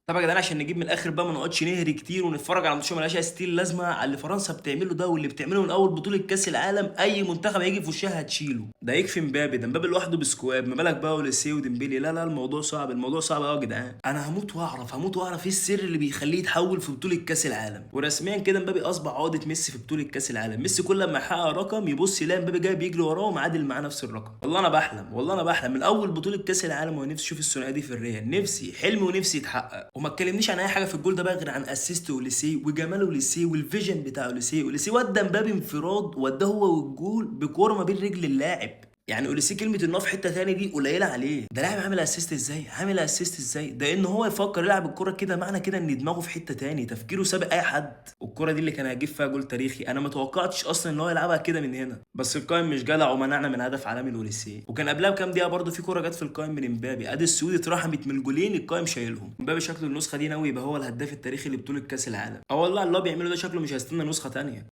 طب يا جدعان عشان نجيب من الاخر بقى ما نقعدش نهري كتير ونتفرج على ماتشات مالهاش اي ستين لازمه، على اللي فرنسا بتعمله ده واللي بتعمله من اول بطوله كاس العالم اي منتخب هيجي في وشها هتشيله. ده يكفي مبابي، ده مبابي لوحده بسكواد، ما بالك بقى اوليسيه وديمبلي. لا لا الموضوع صعب، الموضوع صعب قوي يا جدعان. انا هموت واعرف، هموت واعرف ايه السر اللي بيخليه يتحول في بطوله كاس العالم. ورسميا كده مبابي اصبح عقده ميسي في بطوله كاس العالم. ميسي كل ما يحقق رقم يبص يلاقي مبابي جاي بيجري وراه ومعادل معاه نفس الرقم. والله انا بحلم، والله انا بحلم من اول بطوله كاس العالم ونفسي اشوف الثنائيه دي في الريال. نفسي حلمي ونفسي يتحقق. وما تكلمنيش عن اي حاجه في الجول ده بقى غير عن اسيست اوليسيه وجمال اوليسيه والفيجن بتاع اوليسيه. اوليسيه ودى مبابي انفراد، وداه هو والجول بكوره ما بين رجل اللاعب. يعني اوليسيه كلمه ان هو في حته ثانيه دي قليله عليه. ده لاعب عامل اسيست ازاي، عامل اسيست ازاي؟ ده ان هو يفكر يلعب الكره كده معنى كده ان دماغه في حته ثاني، تفكيره سابق اي حد. والكره دي اللي كان هيجيب فيها جول تاريخي، انا ما توقعتش اصلا ان هو يلعبها كده من هنا. بس القائم مش جدع ومنعنا من هدف عالمي لاوليسيه. وكان قبلها بكام دقيقه برضه في كوره جت في القائم من امبابي، ادي السعودي اترحمت من الجولين القائم شايلهم. امبابي شكله النسخه دي ناوي يبقى هو الهداف التاريخي لبطوله كاس العالم. اه والله اللي هو بيعمله ده شكله مش هيستنى نسخه ثانيه.